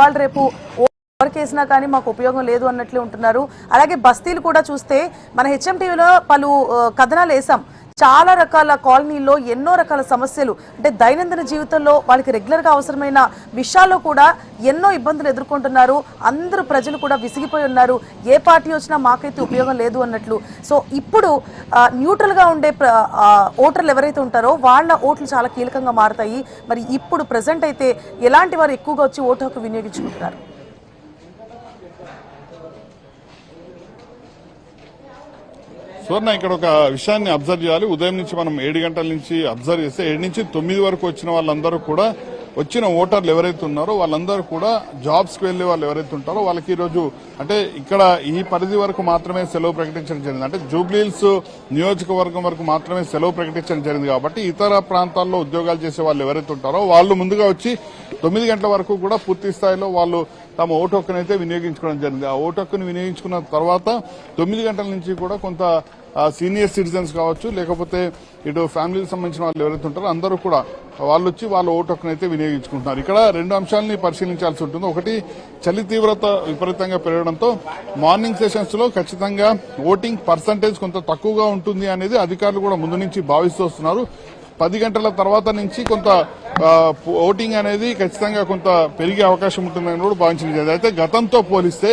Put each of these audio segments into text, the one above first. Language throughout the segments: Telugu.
వాళ్ళు రేపు కేసినా కానీ మాకు ఉపయోగం లేదు అన్నట్లే ఉంటున్నారు. అలాగే బస్తీలు కూడా చూస్తే మన హెచ్ఎంటీవీలో పలు కథనాలు వేసాం. చాలా రకాల కాలనీల్లో ఎన్నో రకాల సమస్యలు, అంటే దైనందిన జీవితంలో వాళ్ళకి రెగ్యులర్గా అవసరమైన విషయాల్లో కూడా ఎన్నో ఇబ్బందులు ఎదుర్కొంటున్నారు. అందరూ ప్రజలు కూడా విసిగిపోయి ఉన్నారు. ఏ పార్టీ వచ్చినా మాకైతే ఉపయోగం లేదు అన్నట్లు. సో ఇప్పుడు న్యూట్రల్గా ఉండే ఓటర్లు ఎవరైతే ఉంటారో వాళ్ళ ఓట్లు చాలా కీలకంగా మారుతాయి. మరి ఇప్పుడు ప్రజెంట్ అయితే ఎలాంటి వారు ఎక్కువగా వచ్చి ఓటు హక్కు వినియోగించుకుంటున్నారు? సువర్ణ, ఇక్కడ ఒక విషయాన్ని అబ్జర్వ్ చేయాలి. ఉదయం నుంచి మనం 7 గంటల నుంచి అబ్జర్వ్ చేస్తే 7 నుంచి 9 వరకు వచ్చిన వాళ్ళందరూ కూడా, వచ్చిన ఓటర్లు ఎవరైతే ఉన్నారో వాళ్ళందరూ కూడా జాబ్స్కి వెళ్లే వాళ్ళు ఎవరైతే ఉంటారో వాళ్ళకి ఈరోజు అంటే ఇక్కడ ఈ పరిధి వరకు మాత్రమే సెలవు ప్రకటించడం జరిగింది. అంటే జూబ్లీహిల్స్ నియోజకవర్గం వరకు మాత్రమే సెలవు ప్రకటించడం జరిగింది. కాబట్టి ఇతర ప్రాంతాల్లో ఉద్యోగాలు చేసే వాళ్ళు ఎవరైతే ఉంటారో వాళ్ళు ముందుగా వచ్చి 9 గంటల వరకు కూడా పూర్తి స్థాయిలో వాళ్ళు తమ ఓటు హక్కును అయితే వినియోగించుకోవడం జరిగింది. ఆ ఓటు హక్కును వినియోగించుకున్న తర్వాత 9 గంటల నుంచి కూడా కొంత సీనియర్ సిటిజన్స్ కావచ్చు, లేకపోతే ఇటు ఫ్యామిలీకి సంబంధించిన వాళ్ళు ఎవరైతే ఉంటారో అందరూ కూడా వాళ్ళు వచ్చి వాళ్ళ ఓటు హక్కును అయితే వినియోగించుకుంటున్నారు. ఇక్కడ 2 అంశాలని పరిశీలించాల్సి ఉంటుంది. ఒకటి, చలి తీవ్రత విపరీతంగా పెరగడంతో మార్నింగ్ సెషన్స్ లో ఖచ్చితంగా ఓటింగ్ పర్సంటేజ్ కొంత తక్కువగా ఉంటుంది అనేది అధికారులు కూడా ముందు నుంచి భావిస్తూ వస్తున్నారు. 10 గంటల తర్వాత నుంచి కొంత ఓటింగ్ అనేది ఖచ్చితంగా కొంత పెరిగే అవకాశం ఉంటుందని కూడా భావించలేదు. అయితే గతంతో పోలిస్తే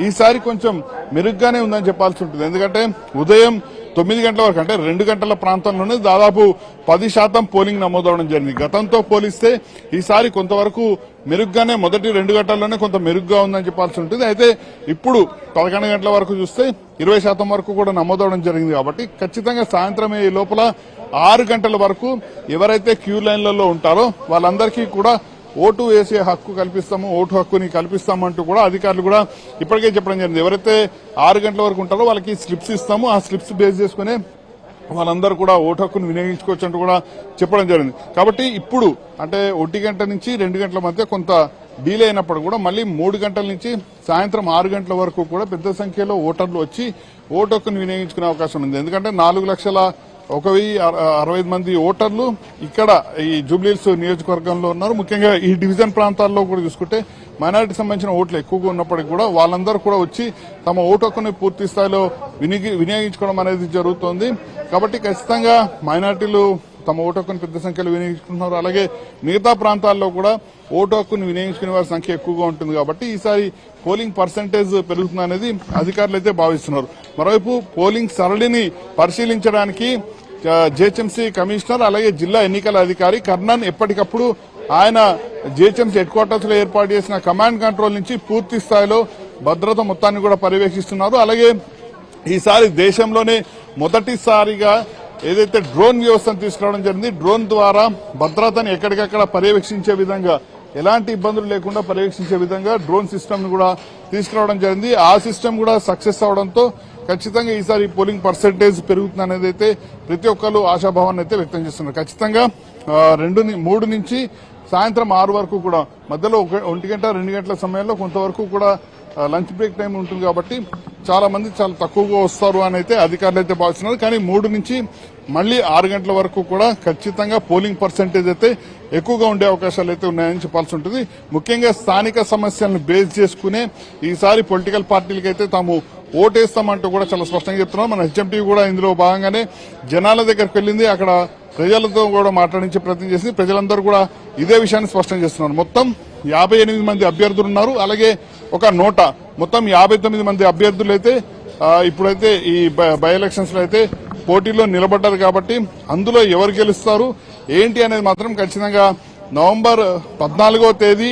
ఈసారి కొంచెం మెరుగ్గానే ఉందని చెప్పాల్సి ఉంటుంది. ఎందుకంటే ఉదయం 9 గంటల వరకు అంటే 2 గంటల ప్రాంతంలోనే దాదాపు 10% పోలింగ్ నమోదవడం జరిగింది. గతంతో పోలిస్తే ఈసారి కొంతవరకు మెరుగ్గానే, మొదటి 2 గంటల్లోనే కొంత మెరుగ్గా ఉందని చెప్పాల్సి ఉంటుంది. అయితే ఇప్పుడు 11 గంటల వరకు చూస్తే 20% వరకు కూడా నమోదవడం జరిగింది. కాబట్టి ఖచ్చితంగా సాయంత్రం ఈ లోపల 6 గంటల వరకు ఎవరైతే క్యూ లైన్లలో ఉంటారో వాళ్ళందరికీ కూడా ఓటు వేసే హక్కు కల్పిస్తాము, ఓటు హక్కుని కల్పిస్తామంటూ కూడా అధికారులు కూడా ఇప్పటికే చెప్పడం జరిగింది. ఎవరైతే 6 గంటల వరకు ఉంటారో వాళ్ళకి స్లిప్స్ ఇస్తాము, ఆ స్లిప్స్ బేస్ చేసుకునే వాళ్ళందరూ కూడా ఓటు హక్కును వినియోగించుకోవచ్చు అంటూ కూడా చెప్పడం జరిగింది. కాబట్టి ఇప్పుడు అంటే 1 గంట నుంచి 2 గంటల మధ్య కొంత డీలే అయినప్పుడు కూడా మళ్ళీ 3 గంటల నుంచి సాయంత్రం 6 గంటల వరకు కూడా పెద్ద సంఖ్యలో ఓటర్లు వచ్చి ఓటు హక్కును వినియోగించుకునే అవకాశం ఉంది. ఎందుకంటే 4,165 మంది ఓటర్లు ఇక్కడ ఈ జూబ్లీహిల్స్ నియోజకవర్గంలో ఉన్నారు. ముఖ్యంగా ఈ డివిజన్ ప్రాంతాల్లో కూడా చూసుకుంటే మైనారిటీ సంబంధించిన ఓట్లు ఎక్కువగా ఉన్నప్పటికీ కూడా వాళ్ళందరూ కూడా వచ్చి తమ ఓటు హక్కుని పూర్తి స్థాయిలో వినియోగించుకోవడం అనేది జరుగుతోంది. కాబట్టి ఖచ్చితంగా మైనారిటీలు తమ ఓటు హక్కును పెద్ద సంఖ్యలో వినియోగించుకుంటున్నారు. అలాగే మిగతా ప్రాంతాల్లో కూడా ఓటు హక్కును వినియోగించుకునే వారి సంఖ్య ఎక్కువగా ఉంటుంది. కాబట్టి ఈసారి పోలింగ్ పర్సంటేజ్ పెరుగుతుందనేది అధికారులు అయితే భావిస్తున్నారు. మరోవైపు పోలింగ్ సరళిని పరిశీలించడానికి జీహెచ్ఎంసీ కమిషనర్ అలాగే జిల్లా ఎన్నికల అధికారి కర్ణన్ ఎప్పటికప్పుడు ఆయన జీహెచ్ఎంసీ హెడ్ క్వార్టర్స్ లో ఏర్పాటు చేసిన కమాండ్ కంట్రోల్ నుంచి పూర్తి స్థాయిలో భద్రత మొత్తాన్ని కూడా పర్యవేక్షిస్తున్నారు. అలాగే ఈసారి దేశంలోనే మొదటిసారిగా ఏదైతే డ్రోన్ వ్యవస్థను తీసుకురావడం జరిగింది, డ్రోన్ ద్వారా భద్రతని ఎక్కడికక్కడ పర్యవేక్షించే విధంగా, ఎలాంటి ఇబ్బందులు లేకుండా పర్యవేక్షించే విధంగా డ్రోన్ సిస్టమ్ ను కూడా తీసుకురావడం జరిగింది. ఆ సిస్టమ్ కూడా సక్సెస్ అవడంతో ఖచ్చితంగా ఈసారి పోలింగ్ పర్సంటేజ్ పెరుగుతుంది అనేది అయితే ప్రతి ఒక్కరు ఆశాభావాన్ని అయితే వ్యక్తం చేస్తున్నారు. ఖచ్చితంగా 3 నుంచి సాయంత్రం 6 వరకు కూడా మధ్యలో 1 గంట 2 గంటల సమయంలో కొంతవరకు కూడా లంచ్ బ్రేక్ టైం ఉంటుంది. కాబట్టి చాలా మంది చాలా తక్కువగా వస్తారు అని అయితే అధికారులు అయితే భావిస్తున్నారు. కానీ 3 నుంచి మళ్లీ 6 గంటల వరకు కూడా ఖచ్చితంగా పోలింగ్ పర్సంటేజ్ అయితే ఎక్కువగా ఉండే అవకాశాలు అయితే ఉన్నాయని చెప్పాల్సి ఉంటుంది. ముఖ్యంగా స్థానిక సమస్యలను బేస్ చేసుకునే ఈసారి పొలిటికల్ పార్టీలకైతే తాము ఓటేస్తామంటూ కూడా చాలా స్పష్టంగా చెప్తున్నారు. మన హెచ్ఎంటీవీ కూడా ఇందులో భాగంగానే జనాల దగ్గరకు వెళ్లింది, అక్కడ ప్రజలతో కూడా మాట్లాడించే ప్రయత్నం చేసింది. ప్రజలందరూ కూడా ఇదే విషయాన్ని స్పష్టం చేస్తున్నారు. మొత్తం 58 మంది అభ్యర్థులు ఉన్నారు. అలాగే ఒక నోటా, మొత్తం 59 మంది అభ్యర్థులు అయితే ఇప్పుడైతే ఈ బై ఎలక్షన్స్ లో అయితే పోటీలో నిలబడ్డారు. కాబట్టి అందులో ఎవరు గెలుస్తారు ఏంటి అనేది మాత్రం ఖచ్చితంగా నవంబర్ 14వ తేదీ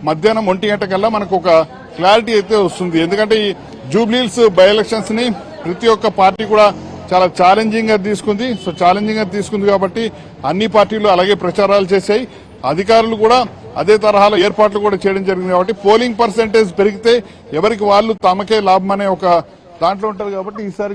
మధ్యాహ్నం 1 గంట కల్లా మనకు ఒక క్లారిటీ అయితే వస్తుంది. ఎందుకంటే ఈ జూబ్లీహిల్స్ బై ఎలక్షన్స్ ని ప్రతి ఒక్క పార్టీ కూడా చాలా ఛాలెంజింగ్ గా తీసుకుంది. సో ఛాలెంజింగ్ గా తీసుకుంది కాబట్టి అన్ని పార్టీలు అలాగే ప్రచారాలు చేశాయి. అధికారులు కూడా అదే తరహాలో ఏర్పాట్లు కూడా చేయడం జరిగింది. కాబట్టి పోలింగ్ పర్సంటేజ్ పెరిగితే ఎవరికి వాళ్ళు తమకే లాభం అనే ఒక దాంట్లో ఉంటారు. కాబట్టి ఈసారి